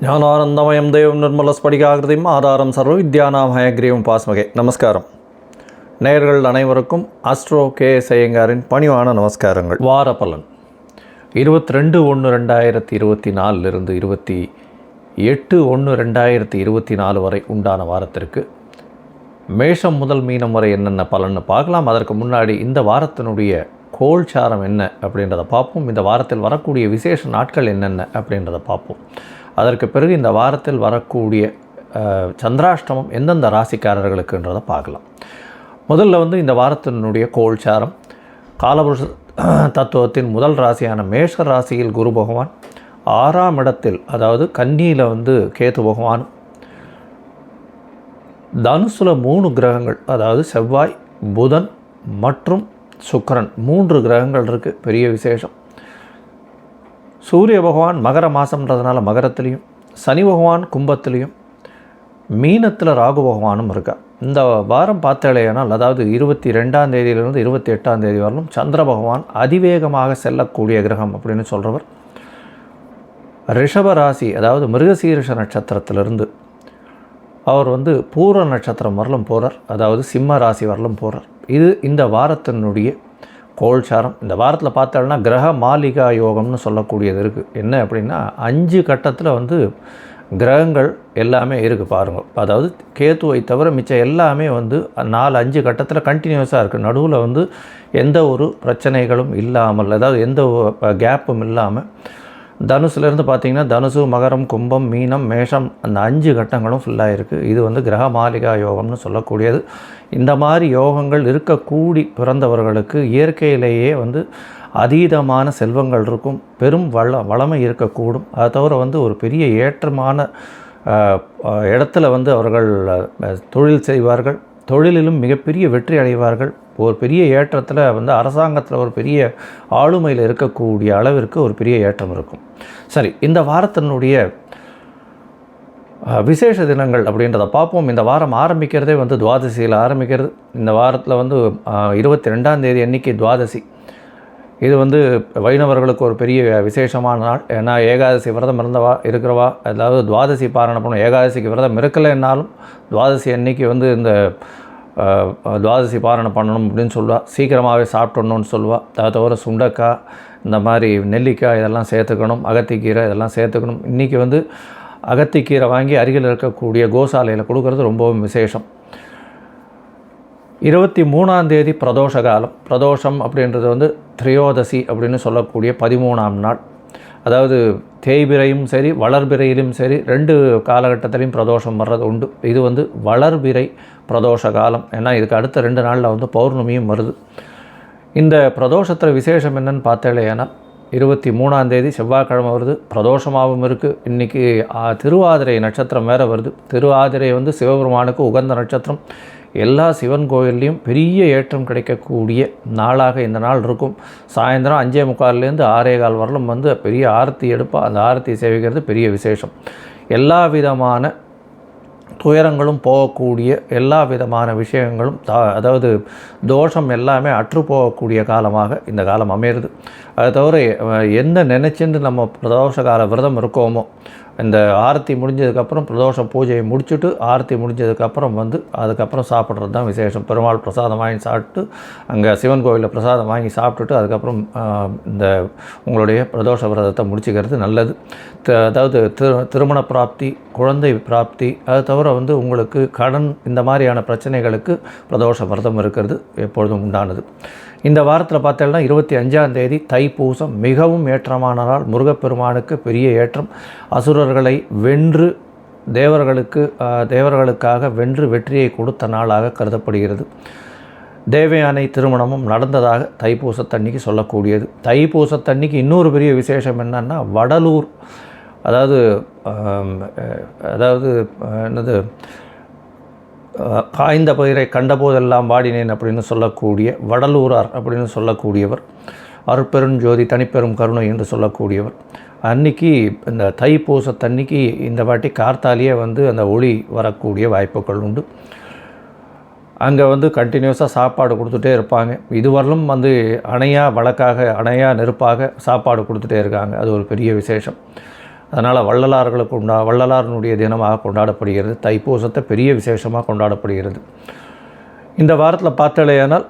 ஞானானந்தமயம் தேவம் நிர்மலஸ்படிகாகிருதியும் ஆதாரம் சர்வ வித்யானாம் ஹயக்ரீவம் பாஸ்மகே. நமஸ்காரம். நேயர்கள் அனைவருக்கும் ஆஸ்ட்ரோ கே ஐயங்காரின் பணிவான நமஸ்காரங்கள். வார பலன் 22/1/2024 28/1/2024 வரை உண்டான வாரத்திற்கு மேஷம் முதல் மீனம் வரை என்னென்ன பலன்னு பார்க்கலாம். அதற்கு முன்னாடி இந்த வாரத்தினுடைய கோல்சாரம் என்ன அப்படின்றத பார்ப்போம். இந்த வாரத்தில் வரக்கூடிய விசேஷ நாட்கள் என்னென்ன அப்படின்றத பார்ப்போம். அதற்கு பிறகு இந்த வாரத்தில் வரக்கூடிய சந்திராஷ்டமம் எந்தெந்த ராசிக்காரர்களுக்குன்றதை பார்க்கலாம். முதல்ல இந்த வாரத்தினுடைய கோல்சாரம் காலபுருஷ தத்துவத்தின் முதல் ராசியான மேஷ ராசியில் குரு பகவான், 6ஆம் இடத்தில் அதாவது கன்னியில் கேது பகவான், தனுசுல 3 கிரகங்கள் அதாவது செவ்வாய், புதன் மற்றும் சுக்கிரன் 3 கிரகங்கள் இருக்குது. பெரிய விசேஷம். சூரிய பகவான் மகர மாதம்ன்றதுனால மகரத்துலேயும், சனி பகவான் கும்பத்துலேயும், மீனத்தில் ராகு பகவானும் இருக்கா. இந்த வாரம் பார்த்தாலேனால் அதாவது 22ஆம் தேதியிலிருந்து 28ஆம் தேதி வரலும் சந்திர பகவான் அதிவேகமாக செல்லக்கூடிய கிரகம் அப்படின்னு சொல்கிறவர் ரிஷப ராசி அதாவது மிருகசீரிஷ நட்சத்திரத்திலிருந்து அவர் பூர நட்சத்திரம் வரலும் போகிறார், அதாவது சிம்ம ராசி வரலும் போகிறார். இது இந்த வாரத்தினுடைய கோல்சாரம். இந்த வாரத்தில் பார்த்தோம்னா கிரக மாளிகா யோகம்னு சொல்லக்கூடியது இருக்குது. என்ன அப்படின்னா 5 கட்டத்தில் கிரகங்கள் எல்லாமே இருக்குது பாருங்கள். அதாவது கேத்துவை தவிர மிச்சம் எல்லாமே 4-5 கட்டத்தில் கண்டினியூஸாக இருக்குது. நடுவில் எந்த ஒரு பிரச்சனைகளும் இல்லாமல், அதாவது எந்த கேப்பும் இல்லாமல் தனுசுலேருந்து பார்த்திங்கன்னா தனுசு, மகரம், கும்பம், மீனம், மேஷம் அந்த 5 கட்டங்களும் ஃபுல்லாக இருக்குது. இது கிரக மாளிகா யோகம்னு சொல்லக்கூடியது. இந்த மாதிரி யோகங்கள் இருக்கக்கூடி பிறந்தவர்களுக்கு இயற்கையிலேயே அதீதமான செல்வங்கள் இருக்கும், பெரும் வளமை இருக்கக்கூடும். அதை தவிர ஒரு பெரிய ஏற்றமான இடத்துல அவர்கள் தொழில் செய்வார்கள், தொழிலிலும் மிகப்பெரிய வெற்றி அடைவார்கள். ஒரு பெரிய ஏற்றத்தில் அரசாங்கத்தில் ஒரு பெரிய ஆளுமையில் இருக்கக்கூடிய அளவிற்கு ஒரு பெரிய ஏற்றம் இருக்கும். சரி, இந்த வாரத்தினுடைய விசேஷ தினங்கள் அப்படின்றத பார்ப்போம். இந்த வாரம் ஆரம்பிக்கிறதே துவாதசியில் ஆரம்பிக்கிறது. இந்த வாரத்தில் 22ஆம் தேதி அன்றைக்கி துவாதசி. இது வைணவர்களுக்கு ஒரு பெரிய விசேஷமான நாள். ஏன்னா ஏகாதசி விரதம் இருக்கிறவா, அதாவது துவாதசி பாராயணம் பண்ணணும். ஏகாதசிக்கு விரதம் இருக்கலைன்னாலும் துவாதசி அன்னைக்கு இந்த துவாதசி பாராயணம் பண்ணணும் அப்படின்னு சொல்லுவாள். சீக்கிரமாகவே சாப்பிட்ணுன்னு சொல்லுவாள். அதை தவிர சுண்டக்காய், இந்த மாதிரி நெல்லிக்காய் இதெல்லாம் சேர்த்துக்கணும், அகத்திக்கீரை இதெல்லாம் சேர்த்துக்கணும். இன்றைக்கி அகத்திக்கீரை வாங்கி அருகில் இருக்கக்கூடிய கோசாலையில் கொடுக்கறது ரொம்பவும் விசேஷம். 23ஆம் தேதி பிரதோஷ காலம். பிரதோஷம் அப்படின்றது திரையோதசி அப்படின்னு சொல்லக்கூடிய 13ஆம் நாள். அதாவது தேய்பிரையும் சரி வளர்பிரையிலும் சரி 2 காலகட்டத்திலையும் பிரதோஷம் வர்றது உண்டு. இது வளர்பிறை பிரதோஷ காலம். ஏன்னா இதுக்கு அடுத்த 2 நாளில் பௌர்ணமியும் வருது. இந்த பிரதோஷத்தில் விசேஷம் என்னன்னு பார்த்தாலேனா 23ஆம் தேதி செவ்வாய்க்கிழமை வருது, பிரதோஷமாகவும் இருக்குது. இன்றைக்கி திருவாதிரை நட்சத்திரம் வேறு வருது. திருவாதிரை சிவபெருமானுக்கு உகந்த நட்சத்திரம். எல்லா சிவன் கோயில்லையும் பெரிய ஏற்றம் கிடைக்கக்கூடிய நாளாக இந்த நாள் இருக்கும். சாயந்தரம் 5:45 6:15 வரலும் பெரிய ஆரத்தி எடுப்பா. அந்த ஆரத்தி சேவிக்கிறது பெரிய விசேஷம். எல்லா விதமான துயரங்களும் போகக்கூடிய, எல்லா விதமான விஷயங்களும் அதாவது தோஷம் எல்லாமே அற்று போகக்கூடிய காலமாக இந்த காலம் அமையிறது. அதை தவிர என்ன நினச்சின்னு நம்ம பிரதோஷ கால விரதம் இருக்கோமோ, இந்த ஆரத்தி முடிஞ்சதுக்கப்புறம் பிரதோஷ பூஜையை முடிச்சுட்டு ஆரத்தி முடிஞ்சதுக்கப்புறம் அதுக்கப்புறம் சாப்பிட்றது தான் விசேஷம். பெருமாள் பிரசாதம் வாங்கி சாப்பிட்டு, அங்கே சிவன் கோவிலில் பிரசாதம் வாங்கி சாப்பிட்டுட்டு அதுக்கப்புறம் இந்த உங்களுடைய பிரதோஷ விரதத்தை முடிச்சுக்கிறது நல்லது. அதாவது திருமண பிராப்தி, குழந்தை பிராப்தி, அது தவிர உங்களுக்கு கடன், இந்த மாதிரியான பிரச்சனைகளுக்கு பிரதோஷ விரதம் இருக்கிறது எப்பொழுதும் உண்டானது. இந்த வாரத்தில் பார்த்தோம்னா 25ஆம் தேதி தைப்பூசம். மிகவும் ஏற்றமான நாள். முருகப்பெருமானுக்கு பெரிய ஏற்றம். அசுரர்களை வென்று தேவர்களுக்காக வென்று வெற்றியை கொடுத்த நாளாக கருதப்படுகிறது. தேவயானை திருமணமும் நடந்ததாக தைப்பூசத்தன்னைக்கு சொல்லக்கூடியது. தைப்பூசத்தன்னைக்கு இன்னொரு பெரிய விசேஷம் என்னன்னா வடலூர், அதாவது என்னது காய்ந்த பயிரை கண்டபோதெல்லாம் வாடினேன் அப்படின்னு சொல்லக்கூடிய வடலூரார் அப்படின்னு சொல்லக்கூடியவர், அருட்பெருஞ்சோதி தனிப்பெரும் கருணை என்று சொல்லக்கூடியவர். அன்றைக்கி இந்த தைப்பூசத்தன்னைக்கு இந்த வாட்டி கார்த்தாலேயே அந்த ஒளி வரக்கூடிய வாய்ப்புகள் உண்டு. அங்கே கண்டினியூஸாக சாப்பாடு கொடுத்துட்டே இருப்பாங்க. இதுவரையிலும் அணையா வழக்காக, அணையா நெருப்பாக சாப்பாடு கொடுத்துட்டே இருக்காங்க. அது ஒரு பெரிய விசேஷம். அதனால் வள்ளலாரினுடைய தினமாக கொண்டாடப்படுகிறது. தைப்பூசத்தை பெரிய விசேஷமாக கொண்டாடப்படுகிறது. இந்த வாரத்தில் பார்த்தாலேயானால்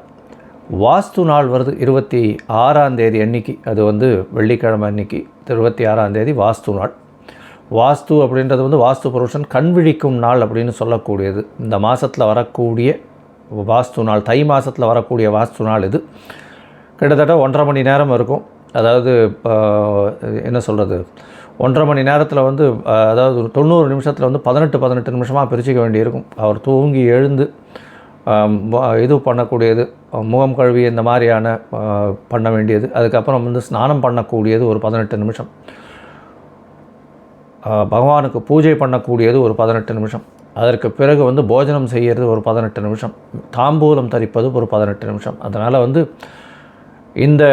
வாஸ்து நாள் வருது 26ஆம் தேதி அன்னைக்கு. அது வந்து வெள்ளிக்கிழமை அன்னைக்கு 26ஆம் தேதி வாஸ்து நாள். வாஸ்து அப்படின்றது வந்து வாஸ்து புருஷன் கண் விழிக்கும் நாள் அப்படின்னு சொல்லக்கூடியது. இந்த மாதத்தில் வரக்கூடிய வாஸ்து நாள், தை மாதத்தில் வரக்கூடிய வாஸ்து நாள் இது. கிட்டத்தட்ட 1.5 மணி நேரம் இருக்கும். அதாவது என்ன சொல்கிறது, 1.5 மணி நேரத்தில் வந்து அதாவது 90 நிமிஷத்தில் வந்து 18 நிமிஷமாக பிரிச்சுக்க வேண்டியிருக்கும். அவர் தூங்கி எழுந்து இது பண்ணக்கூடியது, முகம் கழுவி இந்த மாதிரியான பண்ண வேண்டியது, அதுக்கப்புறம் வந்து ஸ்நானம் பண்ணக்கூடியது ஒரு 18 நிமிஷம், பகவானுக்கு பூஜை பண்ணக்கூடியது ஒரு 18 நிமிஷம், அதற்கு பிறகு வந்து போஜனம் செய்கிறது ஒரு 18 நிமிஷம், தாம்பூலம் தரிப்பது ஒரு 18 நிமிஷம். அதனால் வந்து இந்த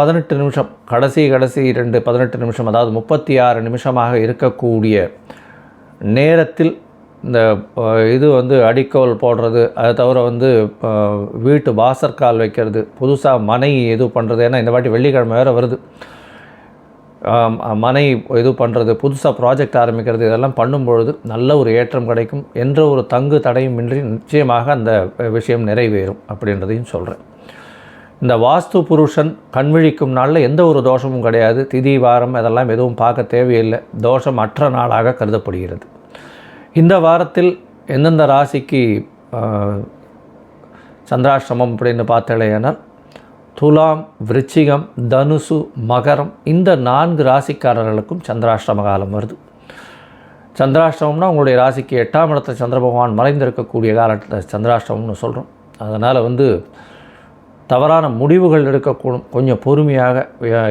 18 நிமிஷம் கடைசி 18 நிமிஷம், அதாவது 36 நிமிஷமாக இருக்கக்கூடிய நேரத்தில் இந்த இது வந்து அடிக்கோல் போடுறது, அதை தவிர வந்து வீட்டு வாசற்கால் வைக்கிறது, புதுசாக மனை இது பண்ணுறது. ஏன்னா இந்த வாட்டி வெள்ளிக்கிழமை வேறு வருது. மனை இது பண்ணுறது, புதுசாக ப்ராஜெக்ட் ஆரம்பிக்கிறது, இதெல்லாம் பண்ணும்பொழுது நல்ல ஒரு ஏற்றம் கிடைக்கும் என்ற ஒரு தங்கு தடையும் இன்றி நிச்சயமாக அந்த விஷயம் நிறைவேறும் அப்படின்றதையும் சொல்கிறேன். இந்த வாஸ்து புருஷன் கண்விழிக்கும் நாளில் எந்த ஒரு தோஷமும் கிடையாது. திதி வாரம் அதெல்லாம் எதுவும் பார்க்க தேவையில்லை. தோஷம் அற்ற நாளாக கருதப்படுகிறது. இந்த வாரத்தில் எந்தெந்த ராசிக்கு சந்திராஷ்டமம் அப்படின்னு பார்த்தாலேயானால் துலாம், விருச்சிகம், தனுசு, மகரம், இந்த 4 ராசிக்காரர்களுக்கும் சந்திராஷ்டம காலம் வருது. சந்திராஷ்டமம்னா உங்களுடைய ராசிக்கு 8ஆம் இடத்துல சந்திர பகவான் மறைந்திருக்கக்கூடிய காலத்தில் சந்திராஷ்டமம்னு சொல்கிறோம். அதனால் வந்து தவறான முடிவுகள் எடுக்கக்கூடும். கொஞ்சம் பொறுமையாக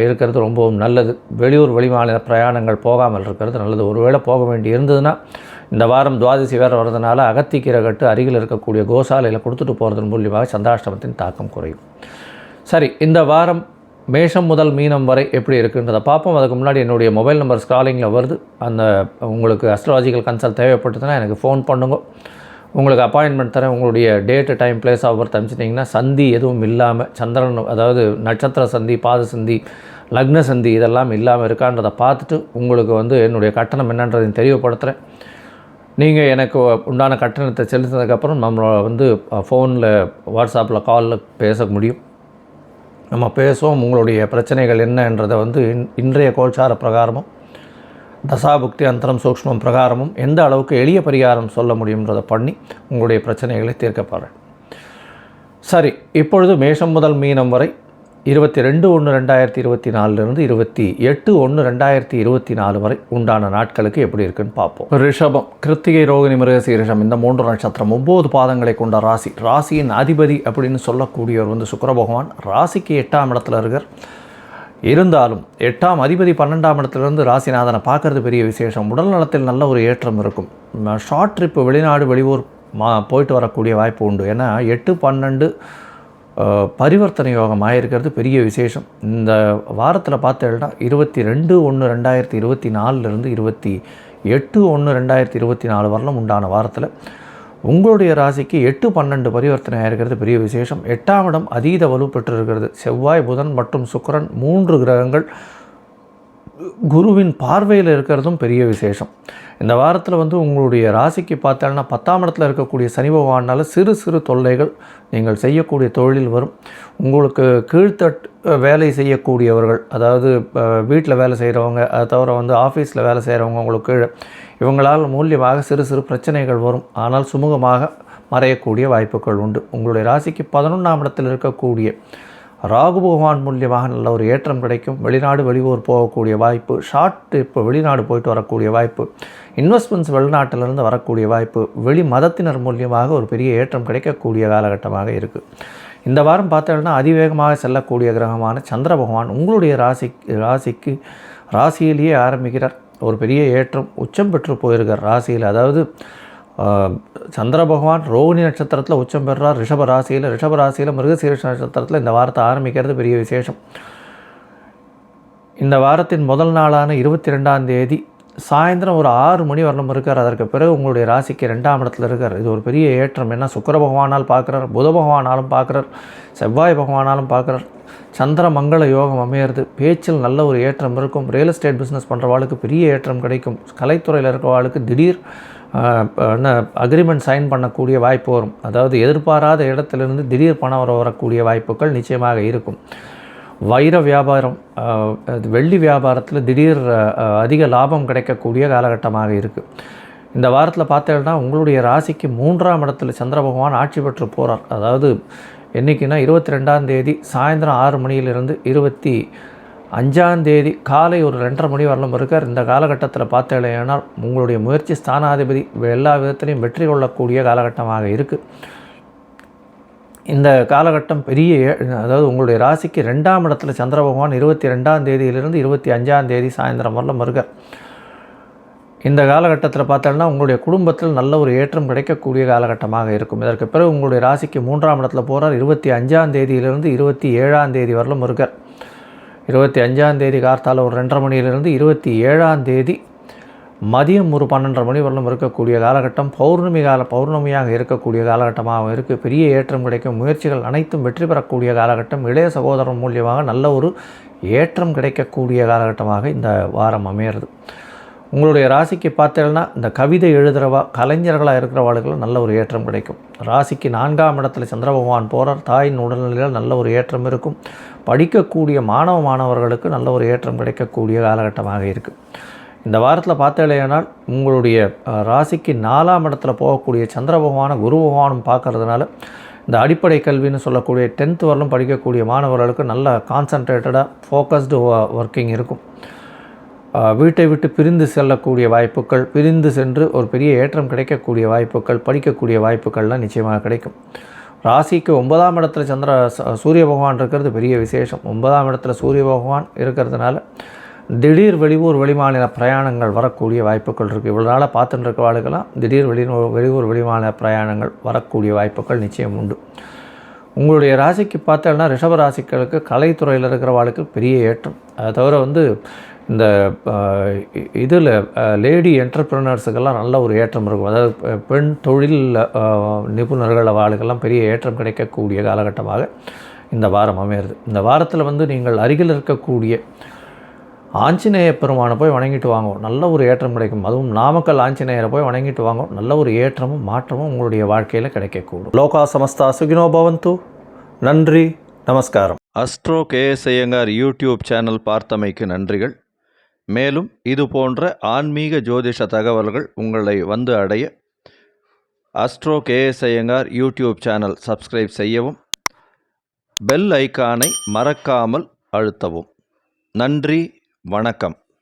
இருக்கிறது ரொம்பவும் நல்லது. வெளியூர் வெளிமாநில பிரயாணங்கள் போகாமல் இருக்கிறது நல்லது. ஒருவேளை போக வேண்டி இருந்ததுன்னா இந்த வாரம் துவாதசி வேறு வர்றதுனால அகத்திக்கீரை கட்டு அருகில் இருக்கக்கூடிய கோசாலையில் கொடுத்துட்டு போகிறதன் மூலியமாக சந்திராஷ்டமத்தின் தாக்கம் குறையும். சரி, இந்த வாரம் மேஷம் முதல் மீனம் வரை எப்படி இருக்குன்றதை பார்ப்போம். அதுக்கு முன்னாடி என்னுடைய மொபைல் நம்பர் ஸ்க்ராலிங்கில் வருது. அந்த உங்களுக்கு அஸ்ட்ராலஜிக்கல் கன்சல்ட் தேவைப்பட்டதுன்னா எனக்கு ஃபோன் பண்ணுங்க. உங்களுக்கு அப்பாயின்மெண்ட் தரேன். உங்களுடைய date, time, place of birth அனுப்பிச்சிட்டிங்கன்னா சந்தி எதுவும் இல்லாமல், சந்திரன் அதாவது நட்சத்திர சந்தி, பாத சந்தி, லக்ன சந்தி இதெல்லாம் இல்லாமல் இருக்கான்றதை பார்த்துட்டு உங்களுக்கு வந்து என்னுடைய கட்டணம் என்னன்றதையும் தெரியப்படுத்துகிறேன். நீங்கள் எனக்கு உண்டான கட்டணத்தை செலுத்தினதுக்கப்புறம் நம்மளை வந்து ஃபோனில், வாட்ஸ்அப்பில், காலில் பேச முடியும். நம்ம பேசுவோம். உங்களுடைய பிரச்சனைகள் என்னன்றதை வந்து இன்றைய கோல்சார பிரகாரமும் தசாபுக்தி அந்தரம் சூக்ஷ்மம் பிரகாரமும் எந்த அளவுக்கு எளிய பரிகாரம் சொல்ல முடியுன்றதை பண்ணி உங்களுடைய பிரச்சனைகளை தீர்க்க போகிறேன். சரி, இப்பொழுது மேஷம் முதல் மீனம் வரை 22/1/2024 28/1/2024 வரை உண்டான நாட்களுக்கு எப்படி இருக்குன்னு பார்ப்போம். ரிஷபம், கிருத்திகை, ரோகிணி, மிருகசீரிஷம் இந்த 3 நட்சத்திரம் 9 பாதங்களை கொண்ட ராசி. ராசியின் அதிபதி அப்படின்னு சொல்லக்கூடியவர் வந்து சுக்கிர பகவான். ராசிக்கு 8ஆம் இடத்துல இருக்கார். இருந்தாலும் 8ஆம் அதிபதி 12ஆம் இடத்துலேருந்து ராசிநாதனை பார்க்குறது பெரிய விசேஷம். உடல் நலத்தில் நல்ல ஒரு ஏற்றம் இருக்கும். ஷார்ட் ட்ரிப்பு, வெளிநாடு வெளியூர் போயிட்டு வரக்கூடிய வாய்ப்பு உண்டு. ஏன்னா 8-12 பரிவர்த்தனை யோகம் ஆகிருக்கிறது பெரிய விசேஷம். இந்த வாரத்தில் பார்த்தேன்னா 22/1/2024 28/1/2024 வரலும் உண்டான வாரத்தில் உங்களுடைய ராசிக்கு 8-12 பரிவர்த்தனை ஆகிருக்கிறது பெரிய விசேஷம். 8ஆம் இடம் அதீத வலு பெற்றிருக்கிறது. செவ்வாய், புதன் மற்றும் சுக்கிரன் 3 கிரகங்கள் குருவின் பார்வையில் இருக்கிறதும் பெரிய விசேஷம். இந்த வாரத்தில் வந்து உங்களுடைய ராசிக்கு பார்த்தோன்னா 10ஆம் இடத்துல இருக்கக்கூடிய சனி பகவானால் சிறு சிறு தொல்லைகள் நீங்கள் செய்யக்கூடிய தொழிலில் வரும். உங்களுக்கு கீழ்த்தட்டு வேலை செய்யக்கூடியவர்கள், அதாவது வீட்டில் வேலை செய்கிறவங்க, அதை தவிர வந்து ஆஃபீஸில் வேலை செய்கிறவங்க, உங்களுக்கு கீழே இவங்களால் மூலியமாக சிறு சிறு பிரச்சனைகள் வரும். ஆனால் சுமூகமாக மறையக்கூடிய வாய்ப்புகள் உண்டு. உங்களுடைய ராசிக்கு 11ஆம் இடத்தில் இருக்கக்கூடிய ராகு பகவான் மூலியமாக நல்ல ஒரு ஏற்றம் கிடைக்கும். வெளிநாடு வெளியூர் போகக்கூடிய வாய்ப்பு, ஷார்ட் இப்போ வெளிநாடு போயிட்டு வரக்கூடிய வாய்ப்பு, இன்வெஸ்ட்மெண்ட்ஸ் வெளிநாட்டிலிருந்து வரக்கூடிய வாய்ப்பு, வெளி மதத்தினர் மூலியமாக ஒரு பெரிய ஏற்றம் கிடைக்கக்கூடிய காலகட்டமாக இருக்குது. இந்த வாரம் பார்த்தோம்னா அதிவேகமாக செல்லக்கூடிய கிரகமான சந்திர பகவான் உங்களுடைய ராசியிலேயே ஆரம்பிக்கிறார். ஒரு பெரிய ஏற்றம் உச்சம் பெற்று போயிருக்கார் ராசியில். அதாவது சந்திர பகவான் ரோகிணி நட்சத்திரத்தில் உச்சம் பெறுறார் ரிஷப ராசியில் மிருகசீரிஷ நட்சத்திரத்தில் இந்த வாரத்தை ஆரம்பிக்கிறது பெரிய விசேஷம். இந்த வாரத்தின் முதல் நாளான 22ஆம் தேதி சாயந்தரம் ஒரு 6 மணி வரலும் இருக்கார். அதற்கு பிறகு உங்களுடைய ராசிக்கு 2ஆம் இடத்துல இருக்கார். இது ஒரு பெரிய ஏற்றம். ஏன்னா சுக்கிர பகவானால் பார்க்குறார், புத பகவானாலும் பார்க்குறார், செவ்வாய் பகவானாலும் பார்க்குறார். சந்திர மங்கள யோகம் அமையிறது. பேச்சில் நல்ல ஒரு ஏற்றம் இருக்கும். ரியல் எஸ்டேட் பிஸ்னஸ் பண்ணுறவாளுக்கு பெரிய ஏற்றம் கிடைக்கும். கலைத்துறையில் இருக்கிறவாளுக்கு திடீர் அக்ரிமெண்ட் சைன் பண்ணக்கூடிய வாய்ப்பு வரும். அதாவது எதிர்பாராத இடத்திலிருந்து திடீர் பணம் வரக்கூடிய வாய்ப்புகள் நிச்சயமாக இருக்கும். வைர வியாபாரம், வெள்ளி வியாபாரத்தில் திடீர் அதிக லாபம் கிடைக்கக்கூடிய காலகட்டமாக இருக்குது. இந்த வாரத்தில் பார்த்தீங்கன்னா உங்களுடைய ராசிக்கு 3ஆம் இடத்துல சந்திர பகவான் ஆட்சி பெற்று போகிறார். அதாவது என்றைக்குன்னா 22ஆம் தேதி சாயந்தரம் 6 மணியிலிருந்து 25ஆம் தேதி காலை ஒரு 2:30 மணி வரலும் இருக்கார். இந்த காலகட்டத்தில் பார்த்தீங்கன்னா உங்களுடைய முயற்சி ஸ்தானாதிபதி எல்லா விதத்திலையும் வெற்றி கொள்ளக்கூடிய காலகட்டமாக இருக்குது. இந்த காலகட்டம் பெரிய அதாவது உங்களுடைய ராசிக்கு 2ஆம் இடத்துல சந்திர பகவான் 22ஆம் தேதியிலிருந்து 25ஆம் தேதி சாயந்தரம் வரலும் இருக்கார். இந்த காலகட்டத்தில் பார்த்தோம்னா உங்களுடைய குடும்பத்தில் நல்ல ஒரு ஏற்றம் கிடைக்கக்கூடிய காலகட்டமாக இருக்கும். இதற்கு பிறகு உங்களுடைய ராசிக்கு 3ஆம் இடத்துல போகிறார். 25ஆம் தேதியிலிருந்து 27ஆம் தேதி வரலும் இருக்கார். 25ஆம் தேதி கார்த்தால ஒரு 2:30 மணியிலிருந்து 27ஆம் தேதி மதியம் ஒரு 12:30 மணி வரலும் இருக்கக்கூடிய காலகட்டம் பௌர்ணமியாக இருக்கக்கூடிய காலகட்டமாக இருக்குது. பெரிய ஏற்றம் கிடைக்கும். முயற்சிகள் அனைத்தும் வெற்றி பெறக்கூடிய காலகட்டம். இளைய சகோதரன் மூலியமாக நல்ல ஒரு ஏற்றம் கிடைக்கக்கூடிய காலகட்டமாக இந்த வாரம் அமையிறது. உங்களுடைய ராசிக்கு பார்த்தீங்கன்னா இந்த கவிதை எழுதுகிறவா கலைஞர்களாக இருக்கிறவாளுக்கெல்லாம் நல்ல ஒரு ஏற்றம் கிடைக்கும். ராசிக்கு 4ஆம் இடத்துல சந்திர பகவான் போகிறார். தாயின் உடல்நிலையில் நல்ல ஒரு ஏற்றம் இருக்கும். படிக்கக்கூடிய மாணவர்களுக்கு நல்ல ஒரு ஏற்றம் கிடைக்கக்கூடிய காலகட்டமாக இருக்குது. இந்த வாரத்தில் பார்த்தீங்கன்னா உங்களுடைய ராசிக்கு 4ஆம் இடத்துல போகக்கூடிய சந்திர பகவானை குரு பகவானும் பார்க்கறதுனால இந்த அடிப்படை கல்வின்னு சொல்லக்கூடிய 10th வரலும் படிக்கக்கூடிய மாணவர்களுக்கு நல்ல கான்சன்ட்ரேட்டடாக ஃபோக்கஸ்டு ஒர்க்கிங் இருக்கும். வீட்டை விட்டு பிரிந்து செல்லக்கூடிய வாய்ப்புகள், பிரிந்து சென்று ஒரு பெரிய ஏற்றம் கிடைக்கக்கூடிய வாய்ப்புகள், படிக்கக்கூடிய வாய்ப்புகள்லாம் நிச்சயமாக கிடைக்கும். ராசிக்கு 9ஆம் இடத்துல சூரிய பகவான் இருக்கிறது பெரிய விசேஷம். 9ஆம் இடத்துல சூரிய பகவான் இருக்கிறதுனால திடீர் வெளியூர் வெளிமாநில பிரயாணங்கள் வரக்கூடிய வாய்ப்புகள் இருக்குது. இவ்வளோ நாளாக பார்த்துட்டு இருக்கிறவாளுக்கெல்லாம் திடீர் வெளியூர் வெளிமாநில பிரயாணங்கள் வரக்கூடிய வாய்ப்புகள் நிச்சயம் உண்டு. உங்களுடைய ராசிக்கு பார்த்தோன்னா ரிஷப ராசிகளுக்கு கலைத்துறையில் இருக்கிறவாளுக்கு பெரிய ஏற்றம். அதை தவிர இந்த இதில் லேடி என்டர்பிரினர்ஸுக்கெல்லாம் நல்ல ஒரு ஏற்றம் இருக்கும். அதாவது பெண் தொழில் நிபுணர்கள் அவளுக்கெல்லாம் பெரிய ஏற்றம் கிடைக்கக்கூடிய காலகட்டமாக இந்த வாரம் அமையிறது. இந்த வாரத்தில் நீங்கள் அருகில் இருக்கக்கூடிய ஆஞ்சநேய பெருமானை போய் வணங்கிட்டு வாங்க, நல்ல ஒரு ஏற்றம் கிடைக்கும். அதுவும் நாமக்கல் ஆஞ்சநேயரை போய் வணங்கிட்டு வாங்க, நல்ல ஒரு ஏற்றமும் மாற்றமும் உங்களுடைய வாழ்க்கையில் கிடைக்கக்கூடும். லோகா சமஸ்தா சுகினோ பவந்து. நன்றி, நமஸ்காரம். Astro KS Iyengar YouTube channel பார்த்தமைக்கு நன்றிகள். மேலும் இது போன்ற ஆன்மீக ஜோதிஷ தகவல்கள் உங்களை வந்து அடைய astro KS Iyengar YouTube channel subscribe செய்யவும், பெல் ஐக்கானை மறக்காமல் அழுத்தவும். நன்றி, வணக்கம்.